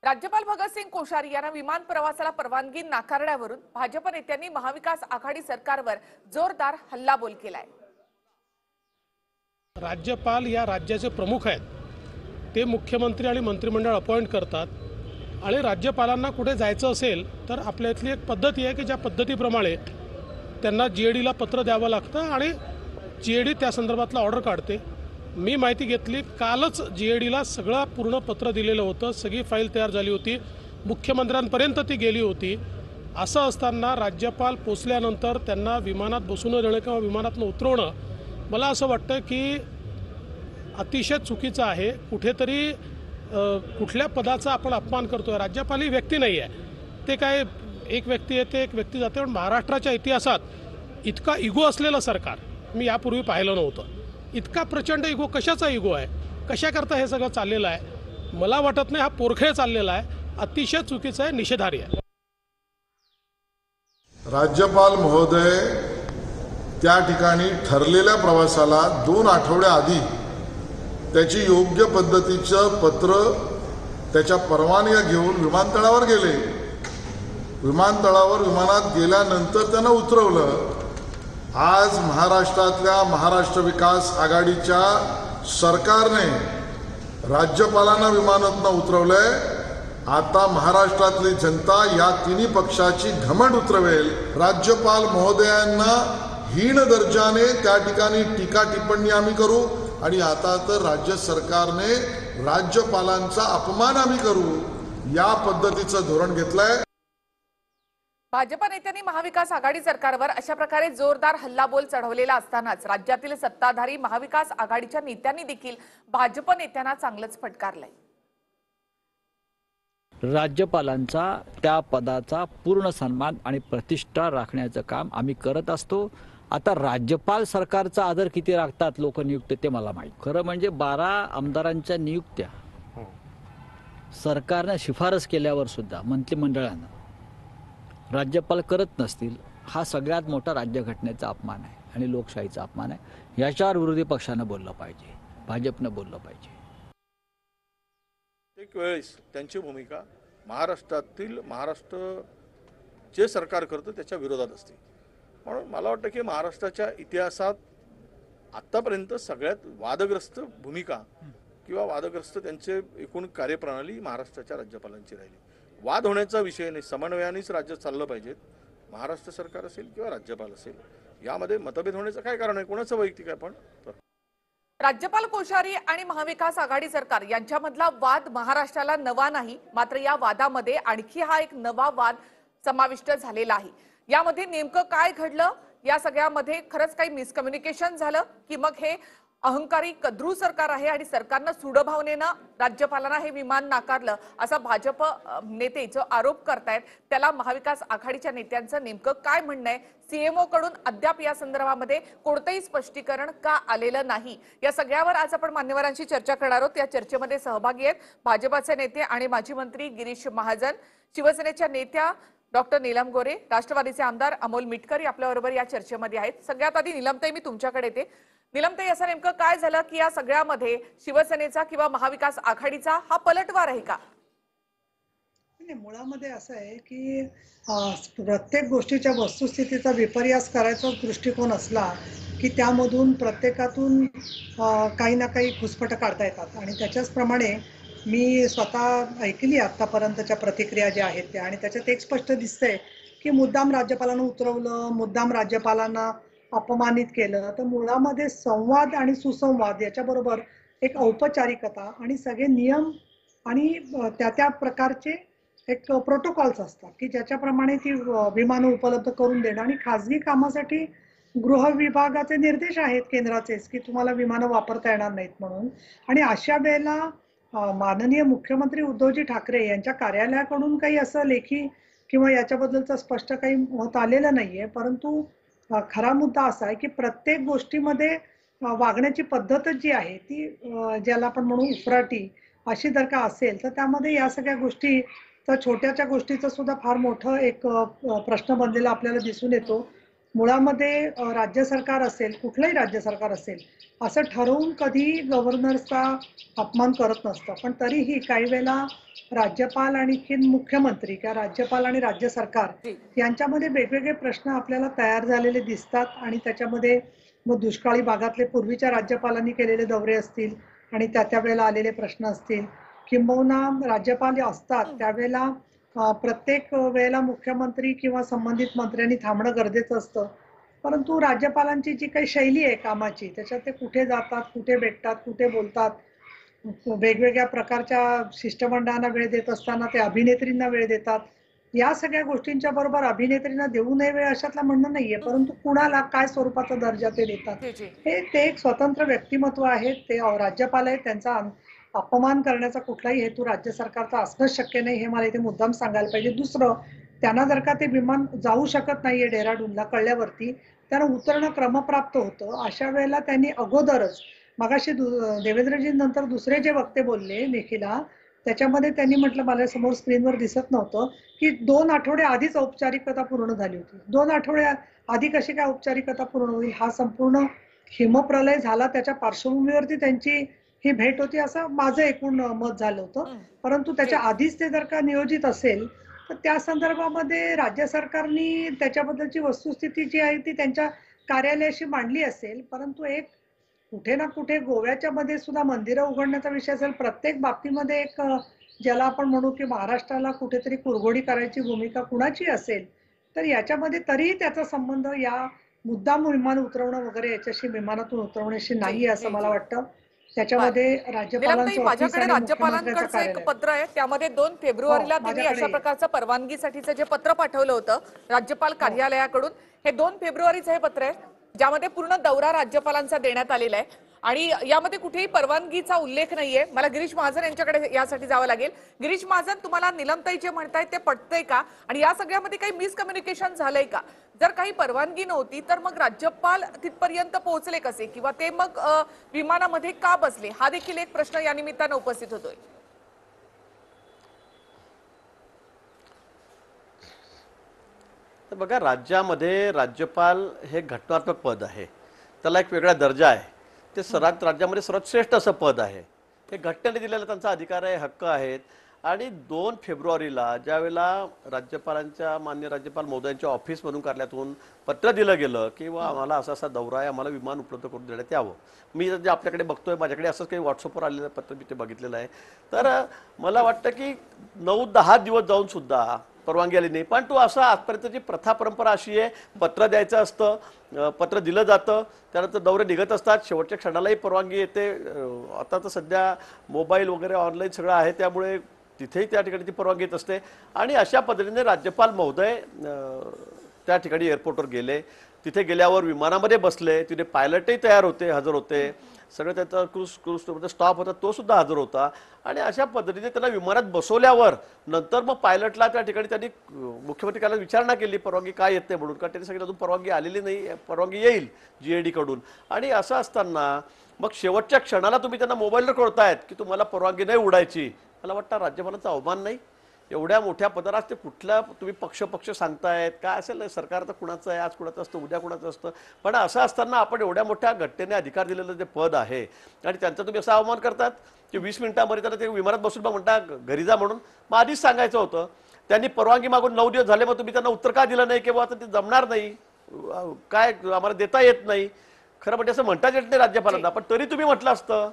राज्यपाल भगतसिंग कोश्यारी यांना विमान प्रवासाला परवानगी नाकारण्यावरून भाजप नेत्यांनी महाविकास आघाडी सरकारवर जोरदार हल्लाबोल केलाय। राज्यपाल या राज्याचे प्रमुख आहेत, ते मुख्यमंत्री आणि मंत्रिमंडळ अपॉइंट करतात आणि राज्यपालांना कुठे जायचं असेल तर आपल्या इथली एक पद्धती आहे की ज्या पद्धतीप्रमाणे त्यांना जीएडीला पत्र द्यावं लागतं आणि जीएडी त्या संदर्भातला ऑर्डर काढते। मी माहिती घेतली, कालच जीएडीला सगळं पूर्ण पत्र दिलेलं होतं, सगळी फाईल तयार झाली होती, मुख्यमंत्र्यांपर्यंत ती गेली होती। असं असताना राज्यपाल पोचल्यानंतर त्यांना विमानात बसू न देणं किंवा विमानातून उतरवणं मला असं वाटतं की अतिशय चुकीचं आहे। कुठेतरी कुठल्या पदाचा आपण अपमान करतोय। राज्यपाल ही व्यक्ती नाही आहे, ते काय एक व्यक्ती येते एक व्यक्ती जाते। पण महाराष्ट्राच्या इतिहासात इतका इगो असलेलं सरकार मी यापूर्वी पाहिलं नव्हतं। इतका प्रचंड इगो, कशाचा इगो आहे, कशाकरता हे सगळं चाललेलं आहे मला वाटत नाही। हा पोरखेळ चाललेला आहे, अतिशय चुकीचं आहे, निषेधार्ह आहे। राज्यपाल महोदय त्या ठिकाणी ठरलेल्या प्रवासाला 2 आठवड्या आधी त्याची योग्य पद्धतीचं पत्र त्याच्या परवानग्या घेऊन विमानतळावर गेले। विमानतळावर विमानात गेल्यानंतर त्यांना उतरवलं। आज महाराष्ट्रातल्या महाराष्ट्र विकास आघाडीच्या सरकारने राज्यपालांना विमानातून उतरवलंय। आता महाराष्ट्रातली जनता या तिन्ही पक्षाची घमंड उतरवेल। राज्यपाल महोदयांना हीन दर्जाने त्या ठिकाणी टीका टिप्पणी आम्ही करू आणि आता तर राज्य सरकारने राज्यपालांचा अपमान आम्ही करू, या पद्धतीचं धोरण घेतलंय। भाजप नेत्यांनी महाविकास आघाडी सरकारवर अशा प्रकारे जोरदार हल्लाबोल चढवलेला असतानाच राज्यातील सत्ताधारी महाविकास आघाडीच्या नेत्यांनी देखील भाजप नेत्यांना चांगलंच फटकारलंय। राज्यपालांचा त्या पदाचा पूर्ण सन्मान आणि प्रतिष्ठा राखण्याचं काम आम्ही करत असतो। आता राज्यपाल सरकारचा आदर किती राखतात लोकनियुक्त ते मला माहीत। खरं म्हणजे 12 आमदारांच्या नियुक्त्या सरकारने शिफारस केल्यावर सुद्धा मंत्रिमंडळानं राज्यपाल करत नसतील, हा सगळ्यात मोठा राज्यघटनेचा अपमान आहे आणि लोकशाहीचा अपमान आहे। याच्यावर विरोधी पक्षानं बोललं पाहिजे, भाजपनं बोललं पाहिजे। एक वेळेस त्यांची भूमिका महाराष्ट्र जे सरकार करतं त्याच्या विरोधात असते। म्हणून मला वाटतं की महाराष्ट्राच्या इतिहासात आत्तापर्यंत सगळ्यात वादग्रस्त भूमिका किंवा वादग्रस्त त्यांचे एकूण कार्यप्रणाली महाराष्ट्राच्या राज्यपालांची राहिली। वाद होण्याचा विषय नाही, समन्वयानेच राज्य चाललं पाहिजेत। महाराष्ट्र सरकार असेल किंवा राज्यपाल असेल, यामध्ये मतभेद होण्याचं काय कारण आहे? कोणाचं वैयक्तिक आहे? पण राज्यपाल कोश्यारी आणि महाविकास आघाडी सरकार यांच्यामधला वाद महाराष्ट्राला नवा नाही, मात्र या वादामध्ये आणखी हा एक नवा वाद समाविष्ट झालेला आहे। यामध्ये नेमकं काय घडलं, या सगळ्यामध्ये खरंच काही मिसकम्युनिकेशन झालं की मग हे अहंकारी कद्रू सरकार आहे आणि सरकारनं सूडभावनेनं राज्यपालांना हे विमान नाकारलं असा भाजप नेते जो आरोप करतायत, त्याला महाविकास आघाडीच्या नेत्यांचं नेमकं काय म्हणणं आहे? सीएमओ कडून अद्याप या संदर्भामध्ये कोणतंही स्पष्टीकरण का आलेलं नाही? या सगळ्यावर आज आपण मान्यवरांशी चर्चा करणार आहोत। या चर्चेमध्ये सहभागी आहेत भाजपचे नेते आणि माजी मंत्री गिरीश महाजन, शिवसेनेच्या नेत्या डॉक्टर नीलम गोरे, राष्ट्रवादीचे आमदार अमोल मिटकरी आपल्याबरोबर या चर्चेमध्ये आहेत। सगळ्यात आधी नीलमताई, मी तुमच्याकडे येते। नीलमताई, असं नेमकं काय झालं की या सगळ्यामध्ये शिवसेनेचा किंवा महाविकास आघाडीचा हा पलटवार आहे का? मुळामध्ये असं आहे की प्रत्येक गोष्टीच्या वस्तुस्थितीचा विपर्यास करायचा दृष्टिकोन असला की त्यामधून प्रत्येकातून काही ना काही घुसपटं काढता येतात आणि त्याच्याचप्रमाणे मी स्वतः ऐकली आतापर्यंतच्या प्रतिक्रिया ज्या आहेत त्या, आणि त्याच्यात एक स्पष्ट दिसतंय की मुद्दाम राज्यपालांना उतरवलं, मुद्दाम राज्यपालांना अपमानित केलं। तर मुळामध्ये संवाद आणि सुसंवाद याच्याबरोबर एक औपचारिकता आणि सगळे नियम आणि त्या प्रकारचे एक प्रोटोकॉल्स असतात की ज्याच्याप्रमाणे ती विमानं उपलब्ध करून देणं आणि खाजगी कामासाठी गृह विभागाचे निर्देश आहेत केंद्राचेच की तुम्हाला विमानं वापरता येणार नाहीत म्हणून। आणि अशा वेळेला माननीय मुख्यमंत्री उद्धवजी ठाकरे यांच्या कार्यालयाकडून काही असं लेखी किंवा याच्याबद्दलचं स्पष्ट काही मत आलेलं नाहीये, परंतु खरा मुद्दा असा आहे की प्रत्येक गोष्टीमध्ये वागण्याची पद्धतच जी आहे ती ज्याला आपण म्हणू उफराटी अशी जर का असेल तर त्यामध्ये या सगळ्या गोष्टी, तर छोट्याच्या गोष्टीचं सुद्धा फार मोठं एक प्रश्न बनलेला आपल्याला दिसून येतो। मुळामध्ये राज्य सरकार असेल, कुठलंही राज्य सरकार असेल, असं ठरवून कधी गव्हर्नरचा अपमान करत नसतं. पण तरीही काही वेळेला राज्यपाल आणखीन मुख्यमंत्री किंवा राज्यपाल आणि राज्य सरकार जी. यांच्यामध्ये वेगवेगळे प्रश्न आपल्याला तयार झालेले दिसतात आणि त्याच्यामध्ये मग दुष्काळी भागातले पूर्वीच्या राज्यपालांनी केलेले दौरे असतील आणि त्या वेळेला आलेले प्रश्न असतील, किंबहुना राज्यपाल असतात त्यावेळेला प्रत्येक वेळेला मुख्यमंत्री किंवा संबंधित मंत्र्यांनी थांबणं गरजेचं असतं. परंतु राज्यपालांची जी काही शैली आहे कामाची, त्याच्यात ते कुठे जातात, कुठे भेटतात, कुठे बोलतात, वेगवेगळ्या प्रकारच्या शिष्टमंडळांना वेळ देत असताना ते अभिनेत्रींना वेळ देतात. या सगळ्या गोष्टींच्या बरोबर अभिनेत्रींना देऊ नये वेळ अशातला म्हणणं नाहीये, परंतु कुणाला काय स्वरूपाचा दर्जा ते देतात, जी जी ते एक स्वतंत्र व्यक्तिमत्व आहे. ते राज्यपाल आहेत, त्यांचा अपमान करण्याचा कुठलाही हेतू राज्य सरकारचा असणंच शक्य नाही, हे मला इथे मुद्दाम सांगायला पाहिजे. दुसरं, त्यांना जर का ते विमान जाऊ शकत नाहीये डेहराडूनला कळल्यावरती, त्यांना उतरणं क्रमप्राप्त होतं. अशा वेळेला त्यांनी अगोदरच मगाशी देवेंद्रजी नंतर दुसरे जे वक्ते बोलले निखिला, त्याच्यामध्ये त्यांनी म्हटलं, मला समोर स्क्रीनवर दिसत नव्हतं, की 2 आठवडे आधीच औपचारिकता पूर्ण झाली होती. 2 आठवडे आधी कशी काय औपचारिकता पूर्ण होईल? हा संपूर्ण हिमप्रलय झाला त्याच्या पार्श्वभूमीवरती त्यांची ही भेट होती, असं माझं एकूण मत झालं होतं. परंतु त्याच्या जी आधीच ते जर का नियोजित असेल, तर त्या संदर्भामध्ये राज्य सरकारनी त्याच्याबद्दलची वस्तुस्थिती जी आहे ती त्यांच्या कार्यालयाशी मांडली असेल. परंतु एक कुठे ना कुठे गोव्याच्या मध्ये सुद्धा मंदिरं उघडण्याचा विषय असेल, प्रत्येक बाबतीमध्ये एक ज्याला आपण म्हणू की महाराष्ट्राला कुठेतरी कुरघोडी करायची भूमिका कुणाची असेल, तर याच्यामध्ये तरीही त्याचा संबंध या मुद्दाम विमान उतरवणं वगैरे याच्याशी, विमानातून उतरवण्याशी जी नाहीये असं जी मला जी वाटतं. बर त्याच्यामध्ये निलमताई, राज्यपालांचं ऑफिस माझ्याकडे आणि मुख्यमंत्र्याचं राज्यपालांकडचं एक कार्यालय. पत्र आहे, त्यामध्ये 2 हो, फेब्रुवारीला त्यांनी माझ्याकडे अशा प्रकारचं परवानगीसाठीचं जे पत्र पाठवलं होतं राज्यपाल हो. कार्यालयाकडून, हे 2 फेब्रुवारीचं हे पत्र आहे, ज्यामध्ये पूर्ण दौरा राज्यपालांचा देण्यात आलेला आहे आणि यामध्ये कुठेही परवानगीचा उल्लेख नाहीये. मला गिरीश महाजन यांच्याकडे यासाठी जावं लागेल. गिरीश महाजन, तुम्हाला निलमताई जे म्हणतायत ते पटतंय का? आणि या सगळ्यामध्ये काही मिसकम्युनिकेशन झालंय का? जर काही परवानगी नव्हती तर मग राज्यपाल तिथपर्यंत पोहोचले कसे, किंवा ते मग विमानामध्ये का बसले? हा देखील एक प्रश्न या निमित्तानं उपस्थित होतोय. तर बघा, राज्यामध्ये राज्यपाल हे घटनात्मक पद आहे, त्याला एक वेगळा दर्जा आहे. ते राज्यामध्ये सर्वात श्रेष्ठ असं पद आहे. हे घटनेने दिलेला त्यांचा अधिकार आहे, हक्क आहेत. आणि 2 फेब्रुवारीला ज्यावेळेला राज्यपालांच्या, मान्य राज्यपाल महोदयांच्या ऑफिसमधून कार्यालयातून पत्र दिलं गेलं की आम्हाला असा असा दौरा आहे, आम्हाला विमान उपलब्ध करून देण्यात यावं. मी जे आपल्याकडे बघतोय, माझ्याकडे असंच काही व्हॉट्सअपवर आलेलं पत्र मी ते बघितलेलं आहे. तर मला वाटतं की 9-10 दिवस जाऊन सुद्धा परवानगी आली नाही. पण तो असा आजपर्यंतची प्रथा परंपरा अशी आहे, पत्र द्यायचं असतं, पत्र दिलं जातं, त्यानंतर दौरे निघत असतात, शेवटच्या क्षणालाही परवानगी येते. आता तर सध्या मोबाईल वगैरे ऑनलाईन सगळं आहे, त्यामुळे तिथेही त्या ठिकाणी ती परवानगी येत असते. आणि अशा पद्धतीने राज्यपाल महोदय त्या ठिकाणी एअरपोर्टवर गेले. तिथे गेल्यावर विमानामध्ये बसले, तिथे पायलटही तयार होते, हजर होते, सगळं त्याचा क्रूज स्टाफ होता तो सुद्धा हजर होता. आणि अशा पद्धतीने त्याला विमानात बसवल्यावर नंतर मग पायलटला त्या ठिकाणी त्यांनी मुख्यमंत्री कार्यालयात विचारणा केली परवानगी काय येत नाही म्हणून, कारण त्यांनी सांगितलं अजून परवानगी आलेली नाही, परवानगी येईल GAD कडून. आणि असं असताना मग शेवटच्या क्षणाला तुम्ही त्यांना मोबाईलवर कळतायत की तुम्हाला परवानगी नाही उडायची. मला वाटतं राज्यपालांचा अवमान नाही? एवढ्या मोठ्या पदावर ते कुठला तुम्ही पक्ष सांगतायत काय असेल, सरकार तर कुणाचं आहे, आज कुणाचं असतं, उद्या कुणाचं असतं. पण असं असताना आपण एवढ्या मोठ्या घटनेने अधिकार दिलेलं जे पद आहे आणि त्यांचा तुम्ही असा अवमान करतात की 20 मिनिटांमध्ये त्यांना ते विमानात बसून मग म्हणता घरी जा म्हणून. मग आधीच सांगायचं होतं. त्यांनी परवानगी मागून 9 दिवस झाले, मग तुम्ही त्यांना उत्तर का दिलं नाही की आता ते जमणार नाही, काय आम्हाला देता येत नाही. खरं म्हणजे असं म्हणताच येत नाही राज्यपालांना, पण तरी तुम्ही म्हटलं असतं,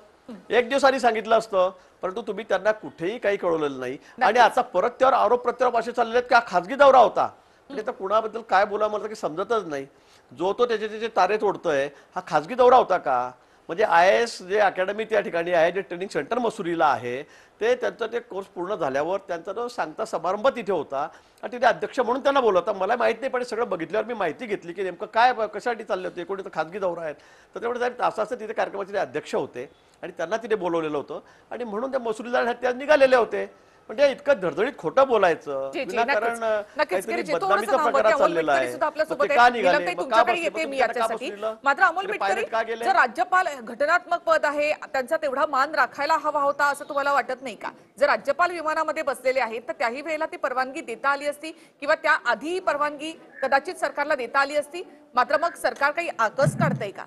1 दिवस आधी सांगितलं असतं. परंतु तुम्ही त्यांना कुठेही काही कळवलेलं नाही. आणि आता परत त्यावर आरोप प्रत्यारोप असे चाललेले आहेत की हा खाजगी दौरा होता. म्हणजे आता कुणाबद्दल काय बोला मला की समजतच नाही. जो तो त्याचे तारे तोडतोय, हा खाजगी दौरा होता का? म्हणजे IAS जे अकॅडमी त्या ठिकाणी आहे, जे ट्रेनिंग सेंटर मसुरीला आहे, ते त्यांचं ते कोर्स पूर्ण झाल्यावर त्यांचा जो सांगता समारंभ तिथे होता आणि तिथे अध्यक्ष म्हणून त्यांना बोलवता. मला माहित नाही, पण सगळं बघितल्यावर मी माहिती घेतली की नेमकं काय कशासाठी चालले होते. कोणी तर खाजगी दौरा आहेत, तर तेवढं असं असं तिथे कार्यक्रमाचे ते अध्यक्ष होते आणि त्यांना तिथे बोलवलेलं होतं आणि म्हणून त्या मसुरीला त्या निघालेले होते. म्हणजे इतकं धडधडीत खोटं बोलायचं जी, विनाकारण नक्कीच काहीतरी गिरीजी, बदनामीचा थोडंसं प्रकार थांबवते. अमोल चाललेला मिटकरी आहे. सुद्धा आपल्या मग सोबत ते का आहे. निघाले? नीलमताई, मग का तुमच्याकडे बसले? येते मग मी तुमच्याकडे का याच्यासाठी. बसलेलं? मात्र अमोल ते मिटकरी, पायलट का गेले? जर राज्यपाल घटनात्मक पद आहे त्यांचा तेवढा मान राखायला हवा होता असं तुम्हाला वाटत नाही का? जर राज्यपाल विमानामध्ये बसलेले आहेत तर त्याही वेळेला ती परवानगी देता आली असती किंवा त्या आधी परवानगी कदाचित सरकारला देता आली असती, मात्र मग सरकार काही आकस काढतंय का?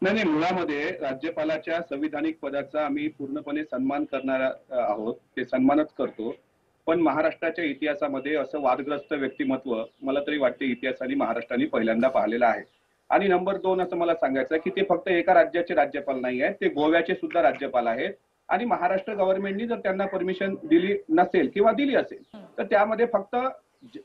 नाही, मुळामध्ये राज्यपालाच्या संविधानिक पदाचा आम्ही पूर्णपणे सन्मान करणार आहोत, ते सन्मानच करतो. पण महाराष्ट्राच्या इतिहासामध्ये असं वादग्रस्त व्यक्तिमत्व मला तरी वाटते इतिहासाने महाराष्ट्राने पहिल्यांदा पाहिलेलं आहे. आणि नंबर 2 असं मला सांगायचं की ते फक्त एका राज्याचे राज्यपाल नाही आहेत, ते गोव्याचे सुद्धा राज्यपाल आहेत. आणि महाराष्ट्र गव्हर्नमेंटनी जर त्यांना परमिशन दिली नसेल किंवा दिली असेल तर त्यामध्ये फक्त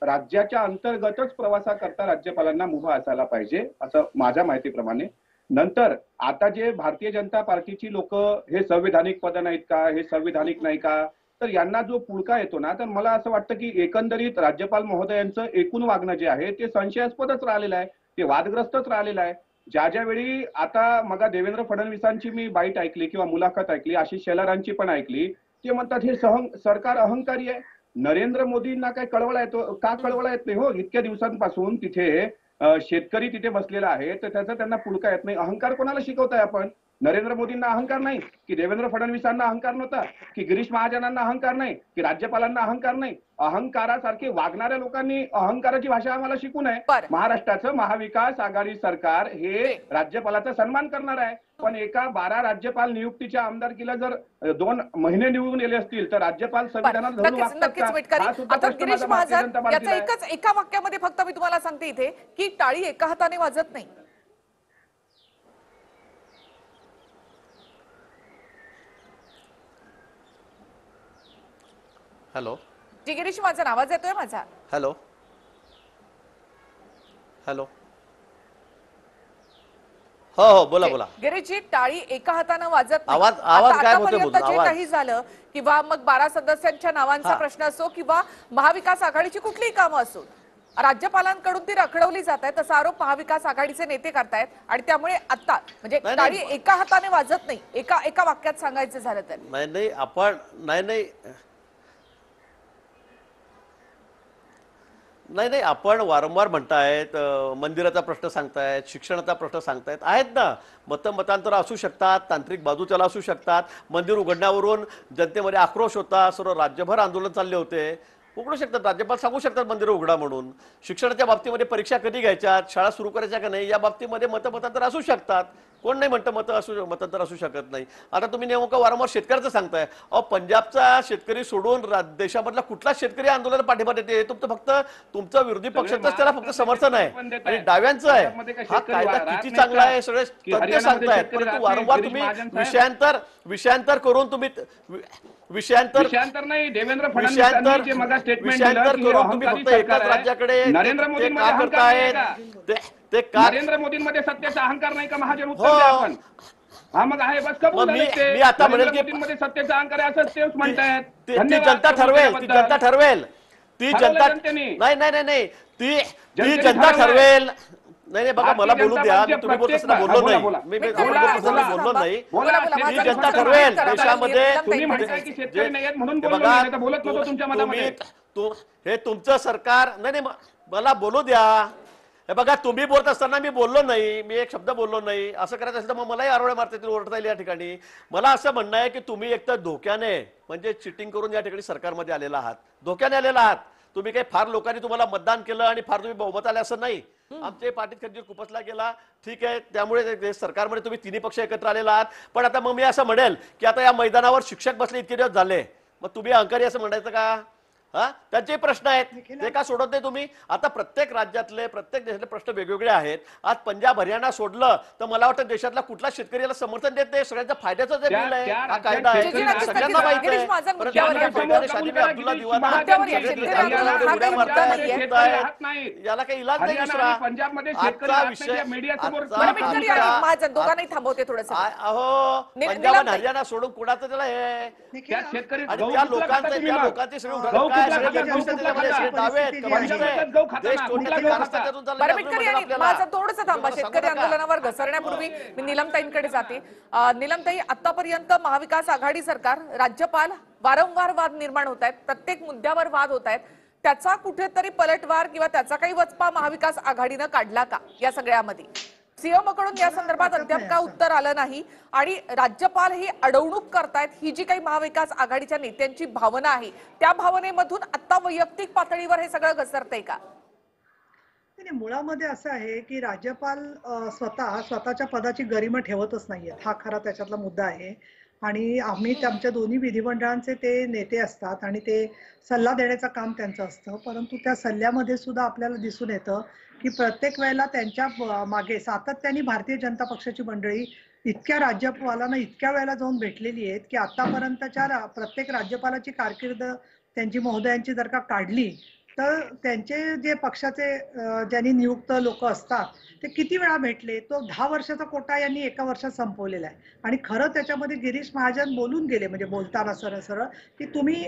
राज्याच्या अंतर्गतच प्रवासाकरता राज्यपालांना मुभा असायला पाहिजे असं माझ्या माहितीप्रमाणे. नंतर आता जे भारतीय जनता पार्टीची लोक हे संविधानिक पद नाहीत का, हे संविधानिक नाही का, तर यांना जो पुळका येतो ना, तर मला असं वाटतं की एकंदरीत राज्यपाल महोदयांचं एकूण वागणं जे आहे ते संशयास्पदच राहिलेलं आहे, ते वादग्रस्तच राहिलेलं आहे. ज्या वेळी आता मग देवेंद्र फडणवीसांची मी बाईट ऐकली किंवा मुलाखत ऐकली, आशिष शेलारांची पण ऐकली, ते म्हणतात हे सरकार अहंकारी आहे. नरेंद्र मोदींना काय कळवळा येतो का? कळवळा येत नाही हो. इतक्या दिवसांपासून तिथे शेतकरी तिथे बसलेला आहे तर त्याचा त्यांना पुळका येत नाही. अहंकार कोणाला शिकवताय आपण? नरेंद्र मोदींना अहंकार नाही की देवेंद्र फडणवीसांना अहंकार नव्हता की गिरीश महाजनांना अहंकार नाही की राज्यपालांना अहंकार नाही? अहंकारासारखे वागणाऱ्या लोकांनी अहंकाराची भाषा आम्हाला शिकू नये. बरं. महाराष्ट्राचं महाविकास आघाडी सरकार हे राज्यपालाचा सन्मान करणार आहे. पण एका 12 राज्यपाल नियुक्तीच्या आमदारकीला जर 2 महिने निवडून गेले असतील तर राज्यपाल संविधानात धरून नक्कीच वागतात नक्कीच का? मिटकरी. हा सुद्धा आता प्रश्न गिरीश माझा भारतीय महाजन, जनता याचा पार्टीला आहे. एका वाक्यामध्ये फक्त मी तुम्हाला सांगते इथे की टाळी एका हाताने वाजत नाही. हॅलो जी गिरीश महाजन, आवाज येतोय माझा? हॅलो हॅलो हो हो बोला बोला. गिरीशजी, टाळी एका हाताने वाजत नाही. आवाज आता गायब होतोय आतापर्यंत बोलून, जे आवाज. काही झालं किंवा मग 12 सदस्यांच्या नावांचा हा. प्रश्न असो किंवा महाविकास आघाडीची कुठलीही कामं असो, राज्यपालांकडून ती रखडवली जात आहेत असा आरोप महाविकास आघाडीचे नेते करतायत. आणि त्यामुळे आता म्हणजे नाही, टाळी नाही. एका हाताने वाजत नाही, एका वाक्यात सांगायचं झालं तर. नाही आपण नाही आपण वारंवार म्हणतायत मंदिराचा प्रश्न सांगतायत, शिक्षणाचा प्रश्न सांगतायत, आहेत ना. मतांतर असू शकतात, तांत्रिक बाजू त्याला असू शकतात. मंदिर उघडण्यावरून जनतेमध्ये आक्रोश होता, सर्व राज्यभर आंदोलन चालले होते. उघडू शकतात, राज्यपाल सांगू शकतात मंदिरं उघडा म्हणून. शिक्षणाच्या बाबतीमध्ये परीक्षा कधी घ्यायच्या, शाळा सुरू करायच्या का नाही, या बाबतीमध्ये मतांतर असू शकतात. कोण नाही म्हणतं मतांतर असू शकत नाही. आता तुम्ही नेमकं वारंवार शेतकऱ्याचं सांगताय. अहो, पंजाबचा शेतकरी सोडून देशामधला कुठला शेतकरी आंदोलन पाठिंबा देते? फक्त तुमचं विरोधी पक्षाचंच त्याला फक्त समर्थन आहे आणि डाव्यांचं आहे. हा कायदा किती चांगला आहे सगळे तज्ञ सांगतायत, परंतु वारंवार तुम्ही विषयांतर करून तुम्ही विषयांतर नाही. देवेंद्र फडणवीसांनी जे मगा स्टेटमेंट दिलं की करून तुम्ही फक्त एकाच राज्याकडे नरेंद्र मोदींमध्ये का अहंकार नाही करतायत? का? ते का नरेंद्र मोदींमध्ये सत्तेचा अहंकार नाही का? महाजन उत्तर हो. द्या आपण. हा मग आहे बस कबूल मग झाले ते. मी आता म्हणेल की मोदींमध्ये सत्तेचा अहंकार आहे असं तेच म्हणतायत. ती धन्यवाद जनता कबूल ठरवेल, ती केल्याबद्दल. जनता ठरवेल, ती ठरवलं जनता जनतेने. नाही ती जनतेने जनता ठरवलंय. ठरवेल. नाही बघा, मला भारतीय बोलू जनता द्या. पार्टी तुम्ही बोलत असताना प्रत्येक- बोललो बोला, नाही. बोला. मी बोला, बोललो नाही. बोला, ती जनता ठरवेल. देशामध्ये तुम्ही म्हणताय की शेतकरी नाही आहेत म्हणून हे बोललो बघा, नाही, तर बोलत नव्हतो तुमच्या मतामध्ये. हे तुमचं सरकार नाही मला बोलू द्या. हे बघा, तुम्ही बोलत असताना मी बोललो नाही, मी एक शब्द बोललो नाही. असं करायचं असेल तर मग मलाही आरोळ्या मारता येतील, ओरडता येईल या ठिकाणी. मला असं म्हणणं आहे की तुम्ही एकतर धोक्याने म्हणजे चिटिंग करून या ठिकाणी सरकारमध्ये आलेला आहात, धोक्याने आलेला आहात. तुम्ही काही फार लोकांनी तुम्हाला मतदान केलं आणि फार तुम्ही बहुमत आले असं नाही. आमच्या पार्टीत खंजीर खुपसला गेला, ठीक आहे. त्यामुळे सरकारमध्ये तुम्ही तिन्ही पक्ष एकत्र आलेला आहात. पण आता मग मी असं म्हणेल की आता या मैदानावर शिक्षक बसले इतके दिवस झाले, मग तुम्ही अहंकारी असं म्हणायचं का? हा, त्यांचे प्रश्न आहेत, ते का सोडत नाही तुम्ही? आता प्रत्येक राज्यातले प्रत्येक देशातले प्रश्न वेगवेगळे आहेत. आज पंजाब हरियाणा सोडलं तर मला वाटतं देशातला कुठला शेतकऱ्याला समर्थन देत नाही. सगळ्यांचा फायद्याचा जे बिल आहे, हा कायदा आहे, सगळ्यांना माहिती आहे. परंतु अब्दुल्ला दिवाना याला काही इलाज नाही दुसरा. आजचा विषय दोघांनाही थांबवते थोडंसं. अहो, पंजाब आणि हरियाणा सोडून कुणाचं त्याला हे शेतकरी आणि त्या लोकांचे सगळे उदाहरण काय आहे, सगळे भारतीय कम्युनिस्ट जनता त्याच्यामध्ये, सगळे डावे आहेत, परिस्थिती जी आहे. कम्युनिस्ट आहे. गहू खाता देश ना, तोडण्याचं कुठला गहू काम खाता? रस्त्यातून चाललंय, बरं हे मिटकरी आपल्याला आणि आपल्याला. माझं थोडंसं थांबा. तुम्हाला शेतकरी सांगू नका. आंदोलनावर घसरण्यापूर्वी मी नीलमताईंकडे जाते. नीलमताई, आतापर्यंत महाविकास आघाडी सरकार, राज्यपाल वारंवार वाद निर्माण होत आहेत, प्रत्येक मुद्द्यावर वाद होत आहेत. त्याचा कुठेतरी पलटवार किंवा त्याचा काही वचपा महाविकास आघाडीनं काढला का या सगळ्यामध्ये? सीएम कडून या संदर्भात अद्याप का उत्तर आलं नाही आणि राज्यपाल ही अडवणूक करतायत, ही जी काही महाविकास आघाडीच्या नेत्यांची भावना आहे, त्या भावनेमधून आता वैयक्तिक पातळीवर हे सगळं घसरतंय का? नाही, मुळामध्ये असं आहे की राज्यपाल स्वतःच्या पदाची गरिमा ठेवतच नाहीयेत, हा खरा त्याच्यातला मुद्दा आहे. आणि आम्ही आमच्या दोन्ही विधिमंडळांचे ते नेते असतात आणि ते सल्ला देण्याचं काम त्यांचं असतं, परंतु त्या सल्ल्यामध्ये सुद्धा आपल्याला दिसून येतं की प्रत्येक वेळेला त्यांच्या मागे सातत्याने भारतीय जनता पक्षाची मंडळी इतक्या राज्यपालांना इतक्या वेळेला जाऊन भेटलेली आहेत की आतापर्यंतच्या प्रत्येक राज्यपालाची कारकीर्द त्यांची महोदयांची जर का काढली तर त्यांचे जे पक्षाचे ज्यांनी नियुक्त लोक असतात ते किती वेळा भेटले, तो 10 वर्षाचा कोटा यांनी एका वर्षात संपवलेला आहे. आणि खरं त्याच्यामध्ये गिरीश महाजन बोलून गेले, म्हणजे बोलताना सरळ सरळ की तुम्ही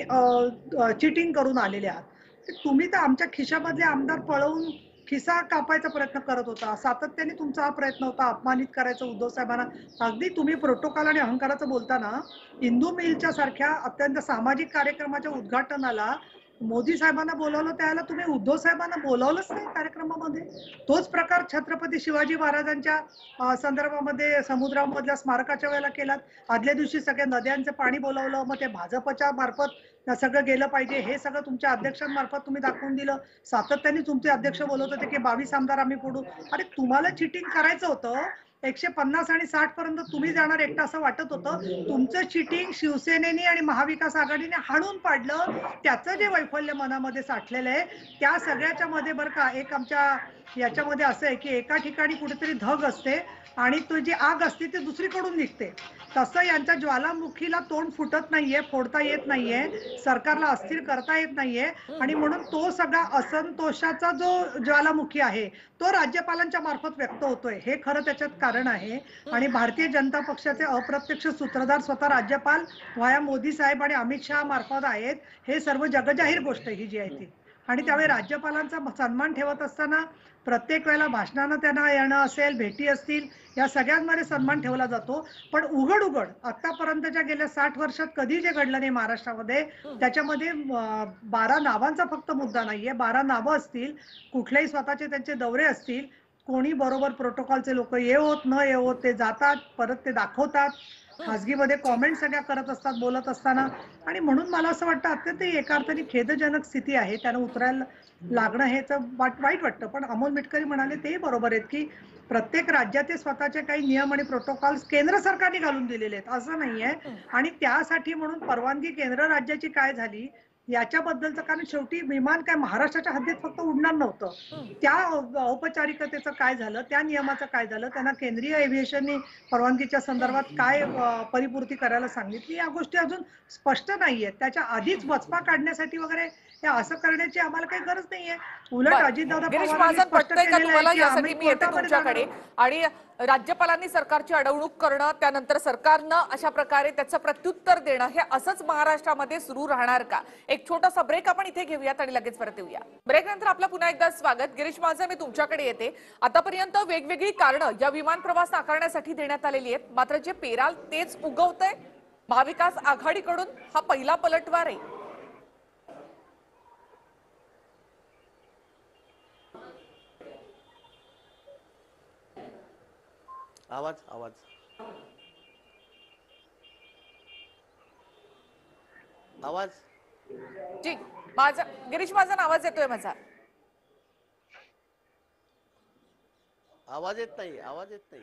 चिटिंग करून आलेले आहात. तर तुम्ही तर आमच्या खिशामधले आमदार पळवून खिसा कापायचा प्रयत्न करत होता, सातत्याने तुमचा हा प्रयत्न होता अपमानित करायचा उद्धव साहेबांना. अगदी तुम्ही प्रोटोकॉल आणि अहंकाराचं बोलताना इंदू मिलच्या सारख्या अत्यंत सामाजिक कार्यक्रमाच्या उद्घाटनाला मोदी साहेबांना बोलावलं, त्याला तुम्ही उद्धव साहेबांना बोलावलंच नाही कार्यक्रमामध्ये. तोच प्रकार छत्रपती शिवाजी महाराजांच्या संदर्भामध्ये समुद्रामधल्या स्मारकाच्या वेळेला केलात. आदल्या दिवशी सगळ्या नद्यांचं पाणी बोलावलं, मग ते भाजपच्या मार्फत सगळं गेलं पाहिजे हे सगळं तुमच्या अध्यक्षांमार्फत तुम्ही दाखवून दिलं. सातत्याने तुमचे अध्यक्ष बोलत होते की 22 आमदार आम्ही फोडू. अरे तुम्हाला चिटिंग करायचं होतं, 150 आणि 60 पर्यंत तुम्ही जाणार एकटा असं वाटत होतं. तुमचं चिटिंग शिवसेनेने आणि महाविकास आघाडीने हाणून पाडलं. त्याचं जे वैफल्य मनामध्ये साठलेलं आहे त्या सगळ्याच्या मध्ये बरं का, एक आमच्या याच्यामध्ये असं आहे की एका ठिकाणी कुठेतरी धग असते आणि तो जी आग असते ती दुसरीकडून निघते. तसं यांच्या ज्वालामुखीला तोंड फुटत नाहीये, फोडता येत नाहीये, सरकारला अस्थिर करता येत नाहीये. आणि म्हणून तो सगळा असंतोषाचा जो ज्वालामुखी आहे तो राज्यपालांच्या मार्फत व्यक्त होतोय, हे खरं त्याच्यात कारण आहे. आणि भारतीय जनता पक्षाचे अप्रत्यक्ष सूत्रधार स्वतः राज्यपाल व्हाया मोदी साहेब आणि अमित शहा मार्फत आहेत, हे सर्व जगजाहीर गोष्ट ही जी आहे ती. आणि त्यावेळी राज्यपालांचा सन्मान ठेवत असताना प्रत्येक वेळेला भाषणानं त्यांना येणं असेल, भेटी असतील, या सगळ्यांमध्ये सन्मान ठेवला जातो. पण उघड आतापर्यंतच्या गेल्या 60 वर्षात कधी जे घडलं नाही महाराष्ट्रामध्ये, त्याच्यामध्ये 12 नावांचा फक्त मुद्दा नाहीये. 12 नावं असतील, कुठलेही स्वतःचे त्यांचे दौरे असतील, कोणी बरोबर प्रोटोकॉलचे लोक येवोत न येवोत ते जातात, परत ते दाखवतात, खासगीमध्ये कॉमेंट सगळ्या करत असतात बोलत असताना. आणि म्हणून मला असं वाटतं अत्यंत एका अर्थाने खेदजनक स्थिती आहे, त्यानं उतरायला लागणं हे तर वाईट वाटतं. पण अमोल मिटकरी म्हणाले तेही बरोबर आहेत की प्रत्येक राज्याचे स्वतःचे काही नियम आणि प्रोटोकॉल्स केंद्र सरकारने घालून दिलेले आहेत, असं नाहीये. आणि त्यासाठी म्हणून परवानगी केंद्र राज्याची काय झाली याच्याबद्दलचं, कारण शेवटी विमान काय महाराष्ट्राच्या हद्दीत फक्त उडणार नव्हतं, त्या औपचारिकतेचं काय झालं, त्या नियमाचं काय झालं, त्यांना केंद्रीय एव्हिएशनने परवानगीच्या संदर्भात काय परिपूर्ती करायला सांगितली, या गोष्टी अजून स्पष्ट नाहीयेत. त्याच्या आधीच वचपा काढण्यासाठी वगैरे हे असं करण्याची आम्हाला काही गरज नाहीये. उलट अजितदादा गिरीश पवारांनी महाजन, स्पष्ट पटतंय का केलेलं तुम्हाला? आहे की यासाठी आम्ही मी येते कोर्टामध्ये तुमच्याकडे. जाणार. आणि राज्यपालांनी सरकारची अडवणूक करणं, त्यानंतर सरकारनं अशा प्रकारे त्याचं प्रत्युत्तर देणं, हे असंच महाराष्ट्रामध्ये सुरू राहणार का? एक छोटासा ब्रेक आपण इथे घेऊयात आणि लगेच परत येऊया. ब्रेक नंतर आपलं पुन्हा एकदा स्वागत. गिरीश महाजन, मी तुमच्याकडे येते. आतापर्यंत वेगवेगळी कारणं या विमान प्रवास नाकारण्यासाठी देण्यात आलेली आहेत, मात्र जे पेराल तेच उगवतंय. महाविकास आघाडीकडून हा पहिला पलटवार आहे. आवाज आवाज आवाज जी माझा, गिरीश महाजन, आवाज येतोय माझा? आवाज येत नाही, आवाज येत नाही.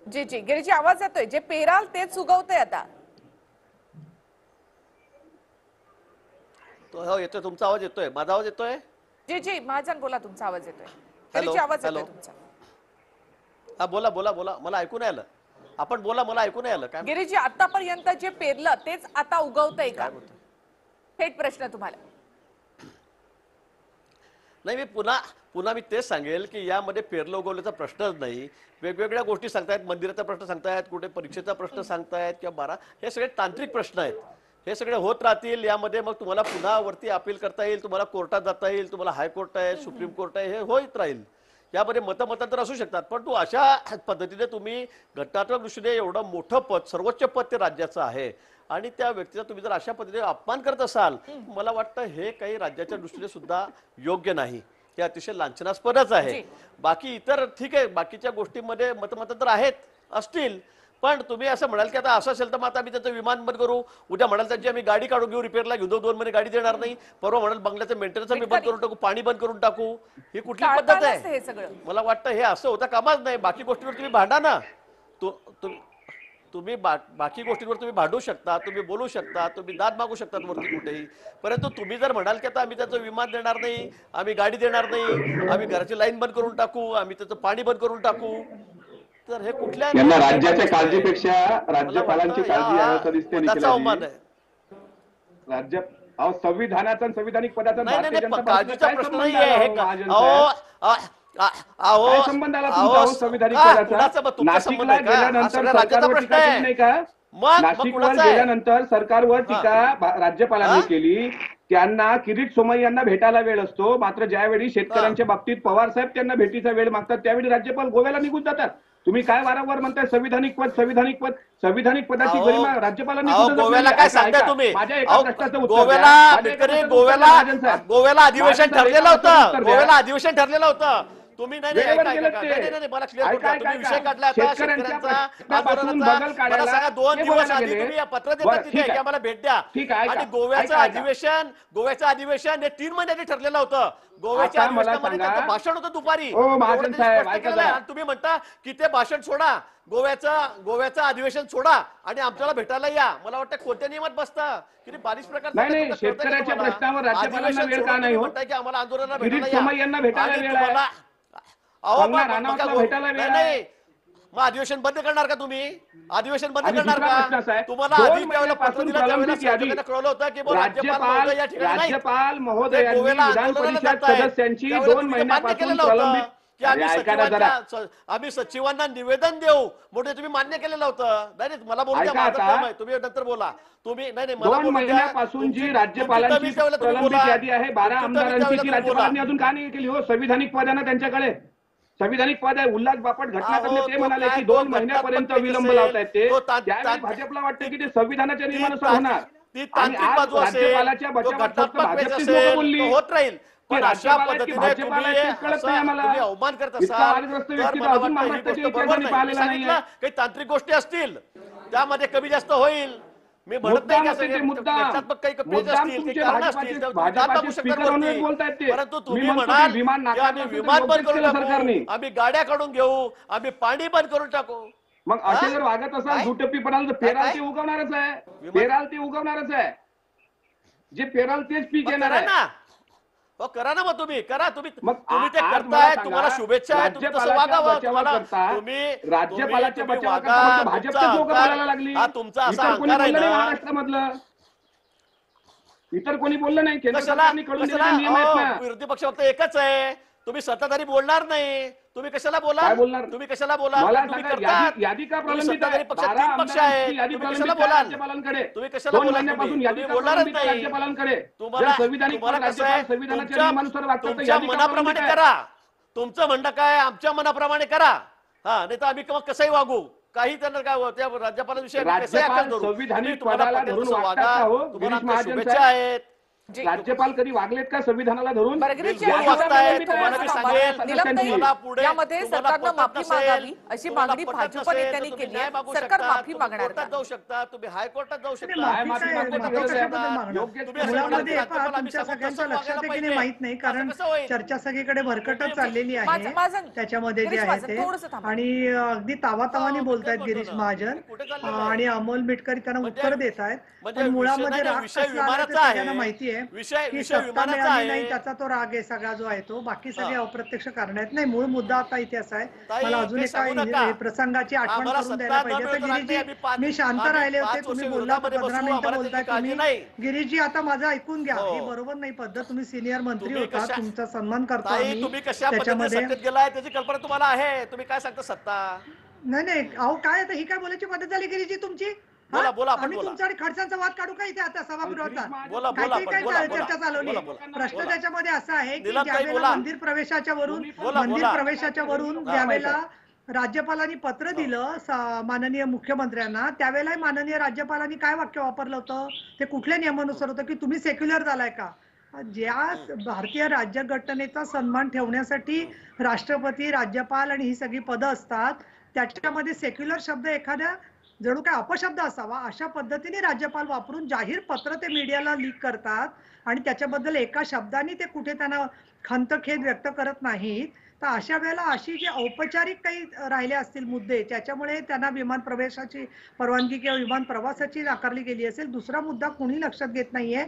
जी गिरीजी, आवाज येतोय. जे पेराल तेच उगवतंय आता. तो हो येतोय, तुमचा आवाज येतोय, माझा आवाज येतोय. जी महाजन बोला, तुमचा आवाज येतोय. हॅलो, गिरीजी, आवाज येतोय हॅलो. तुमचा. हा बोला बोला बोला, मला ऐकू नाही आलं. आपण बोला, मला ऐकू नाही आलं. काय गिरीजी, आतापर्यंत जे पेरलं तेच आता उगवतंय का? बोलतोय? थेट प्रश्न तुम्हाला. नाही, मी पुन्हा मी तेच सांगेल की यामध्ये पेरलं उगवल्याचा प्रश्नच नाही. वेगवेगळ्या गोष्टी सांगतायत, मंदिराचा प्रश्न सांगतायत, कुठे परीक्षेचा प्रश्न सांगतायत किंवा 12, हे सगळे तांत्रिक प्रश्न आहेत. हे सगळे होत राहतील. यामध्ये मग तुम्हाला पुन्हा वरती अपील करता येईल, तुम्हाला कोर्टात जाता येईल, तुम्हाला हायकोर्ट आहे, सुप्रीम कोर्ट आहे, हे होत राहील. यामध्ये मतांतर असू शकतात, पण तू अशा पद्धतीने तुम्ही घटनात्मक दृष्टीने एवढं मोठं पद, सर्वोच्च पद ते राज्याचं आहे, आणि त्या व्यक्तीचा तुम्ही जर अशा पद्धतीने अपमान करत असाल, मला वाटतं हे काही राज्याच्या दृष्टीने सुद्धा योग्य नाही. हे अतिशय लांछनास्पदच आहे. बाकी इतर ठीक आहे, बाकीच्या गोष्टींमध्ये मतांतर आहेत, असतील, पण तुम्ही असं म्हणाल की आता असं असेल तर मग आता आम्ही त्याचं विमान बंद करू, उद्या म्हणाल त्यांची आम्ही गाडी काढून घेऊ, रिपेअरला घेऊ, 2 महिने गाडी देणार नाही, परवा म्हणाल बंगल्याचं मेंटेनन्स आम्ही बंद करून टाकू, पाणी बंद करून टाकू. ही कुठली पद्धत आहे? हे सगळं मला वाटतं हे असं होता कामाच नाही. बाकी गोष्टींवर तुम्ही भांडा ना, तुम्ही बाकी गोष्टींवर तुम्ही भांडू शकता, तुम्ही बोलू शकता, तुम्ही दाद मागू शकतात वरती कुठेही, परंतु तुम्ही जर म्हणाल की आता आम्ही त्याचं विमान देणार नाही, आम्ही गाडी देणार नाही, आम्ही घराची लाईन बंद करून टाकू, आम्ही त्याचं पाणी बंद करून टाकू, तर हे कुठल्या यांना राज्याच्या काळजीपेक्षा राज्यपालांची काळजी आहे असं दिसते. अवमान आहे राज्य संविधानाचा आणि संविधानिक पदाचा काळजीचा प्रश्न नाही आहे. काय संबंध आला तुमचा संविधानिक पदाचा? नाशिकला गेल्यानंतर सरकारवर टीका केली नाही का? नाशिकवर गेल्यानंतर सरकारवर टीका राज्यपालांनी केली. त्यांना किरीट सोमय्या यांना भेटायला वेळ असतो, मात्र ज्यावेळी शेतकऱ्यांच्या बाबतीत पवार साहेब त्यांना भेटीचा वेळ मागतात त्यावेळी राज्यपाल गोव्याला निघून जातात. तुम्ही काय वारंवार म्हणताय संविधानिक पद, संविधानिक पद, संविधानिक पदाची गरिमा राज्यपालांनी गोव्याला काय सांगताय तुम्ही? माझ्या एका प्रश्नाचं उत्तर गोव्याला अधिवेशन ठरलेलं होतं, गोव्याला अधिवेशन ठरलेलं होतं. तुम्ही नाही मला क्लिअर करता, तुम्ही विषय काढला होता शेतकऱ्यांचा आंदोलनाचा. मला सांगा 2 दिवस आधी तुम्ही पत्र देतात तिथे की आम्हाला भेट द्या, आणि गोव्याचं अधिवेशन हे 3 महिन्याचे ठरलेलं होतं. गोव्याच्या अधिवेशनामध्ये त्याचं भाषण होतं दुपारी, तुम्ही म्हणता की ते भाषण सोडा, गोव्याचं अधिवेशन सोडा आणि आमच्याला भेटायला या. मला वाटतं कोणत्या नियमात बसता? किती बारीक प्रकार शेतकऱ्याच्या प्रश्नावर राज्यपालांना वेळ का नाही होत? की आम्हाला आंदोलनाला भेटायला नाही, मग अधिवेशन बंद करणार का तुम्ही? अधिवेशन बंद करणार का? तुम्हाला आधी पत्र दिलं कळवलं होतं की राज्यपाल महोदयांनी विधान परिषद सदस्यांची 2 महिन्यापासून प्रलंबित आम्ही सचिवांना निवेदन देऊ म्हणून तुम्ही मान्य केलेलं होतं. नाही मला बोलू द्या, तुम्ही नंतर बोला. तुम्ही नाही 2 महिन्यापासून जी राज्यपालांची प्रलंबित यादी आहे 12 आमदारांची, ती राज्यपालांनी अजून का नाही केली हो? संविधानिक पद आहे ना त्यांच्याकडे, संविधानिक पद आहे. उल्हास बापट घटनापीठाने ते म्हणाले की 2 महिन्यापर्यंत विलंब लावतायत ते. त्यावेळी भाजपला वाटतं की ते संविधानाच्या नियमानुसार होणार. ती तांत्रिक बाजू असेल, राज्यपालाच्या बचावात बोलली होत राहील, पण अशा पद्धतीने तुम्ही अवमान करत असाल तर मला वाटतं काही तांत्रिक गोष्टी असतील त्यामध्ये कमी जास्त होईल. मी म्हणत नाही काही कमी असतील, कारण असतील, परंतु तुम्ही म्हणाल आम्ही विमान बंद करून टाकू, आम्ही गाड्या काढून घेऊ, आम्ही पाणी बंद करून टाकू. मग असे जर वागत असाल झुटपीपणाला पेराल ते उगवणारच आहे, पेराल ते उगवणारच आहे. जे पेराल तेच पीक येणार आहे ना. करा ना, मग तुम्ही करा, तुम्ही ते करताय, तुम्हाला शुभेच्छा आहे, तुम्ही तसं वागावं. तुम्ही राज्यपालाच्या बचावाकरता भाजपचे लोक बोलायला लागली. तुमचा असा अहंकार आहे ना महाराष्ट्रामधलं, इतर कोणी बोललं नाही. कशाला विरोधी पक्ष फक्त एकच आहे, तुम्ही सत्ताधारी बोलणार नाही. तुम्ही कशाला बोला? तुम्ही कशाला बोला? यादी का प्रलंबित आहे? पक्ष 3 पक्ष आहे, तुम्ही कशाला बोलाल? तुम्ही कशाला बोलाल? तुम्ही बोलणारच नाही. राज्यपालांकडे तुम्हाला कसं आहे, तुमच्या मनाप्रमाणे करा. तुमचं म्हणणं काय आमच्या मनाप्रमाणे करा. हा, नाही तर आम्ही कसंही वागू, काही त्यांना काय त्या राज्यपालांविषयी संविधानिक पदाला धरून वागा. तुम्हाला शुभेच्छा आहेत. राज्यपाल कधी वागलेत का संविधानाला धरून? यामध्ये सरकारनं माफी मागावी अशी मागणी भाजप नेत्यांनी केली आहे. सरकार माफी मागणार का? जाऊ शकता तुम्ही, हायकोर्टात जाऊ शकता. तुमच्या सगळ्यांच्या लक्षात आहे की नाही माहित नाही, कारण चर्चा सगळीकडे भरकटच चाललेली आहे त्याच्यामध्ये जे आहे ते, आणि अगदी तावातावाने बोलतायत गिरीश महाजन आणि अमोल मिटकरी त्यांना उत्तर देत आहेत. पण मुळामध्ये राग कसला आला ते सगळ्यांना माहिती आहे. विषय की विषय सत्ता विमानाचा मिळाली नाही आहे. त्याचा तो राग आहे सगळा जो आहे तो, बाकी सगळे हा. अप्रत्यक्ष कारण आहेत. नाही, मूळ मुद्दा आता इथे असा आहे, ताई, मला अजून ते एका सांगू नका. प्रसंगाची आठवण आम्हाला करून सत्ता द्यायला न पाहिजे. तर मिळवता नाही, गिरीजी, आम्ही मी शांत आम्ही राहिले होते, 5 तुम्ही वर्ष बोलला तर विरोधामध्ये 15 बसू, मिनिटं आम्हाला बोलताय त्याची काळजी तुम्ही. नाही. गिरीजी, आता माझं ऐकून घ्या, हो. ही बरोबर नाही पद्धत. तुम्ही सिनियर मंत्री तुम्ही होता, कशा- तुमचा सन्मान करतो ताई, आम्ही. तुम्ही कशा पद्धतीने त्याच्यामध्ये सत्तेत गेलाय त्याची कल्पना तुम्हाला आहे. तुम्ही काय सांगता सत्ता? नाही नाही, अहो काय आता ही काय बोलायची पद्धत झाली गिरीजी तुमची? हा? बोला, बोला, आपण आम्ही बोला. तुमच्या आणि खडसांचा वाद काढू का इथे आता सभागृहाचा? बोला, बोला, काहीतरी आपण काय बोला, बोला. चर्चा चालवली? बोला, बोला. प्रश्न बोला. त्याच्यामध्ये असा आहे की नीलम ताई, ज्यावेळेला बोला. मंदिर प्रवेशाच्या वरून बोला, मंदिर बोला. प्रवेशाच्या वरून ज्यावेळेला राज्यपालांनी पत्र दिलं माननीय मुख्यमंत्र्यांना, त्यावेळेला माननीय राज्यपालांनी काय वाक्य वापरलं होतं? ते कुठल्या नियमानुसार होतं की तुम्ही सेक्युलर झालाय का? ज्या भारतीय राज्यघटनेचा सन्मान ठेवण्यासाठी राष्ट्रपती, राज्यपाल आणि ही सगळी पदं असतात, त्याच्यामध्ये सेक्युलर शब्द एखाद्या जणू काय अपशब्द असावा अशा पद्धतीने राज्यपाल वापरून जाहीर पत्र ते मीडियाला लीक करतात आणि त्याच्याबद्दल एका शब्दाने ते कुठे त्यांना खंतखेद व्यक्त करत नाहीत. तर अशा वेळेला अशी जी औपचारिक काही राहिले असतील मुद्दे, त्याच्यामुळे त्यांना विमान प्रवेशाची परवानगी किंवा विमान प्रवासाची नाकारली गेली असेल. दुसरा मुद्दा कोणी लक्षात घेत नाहीये,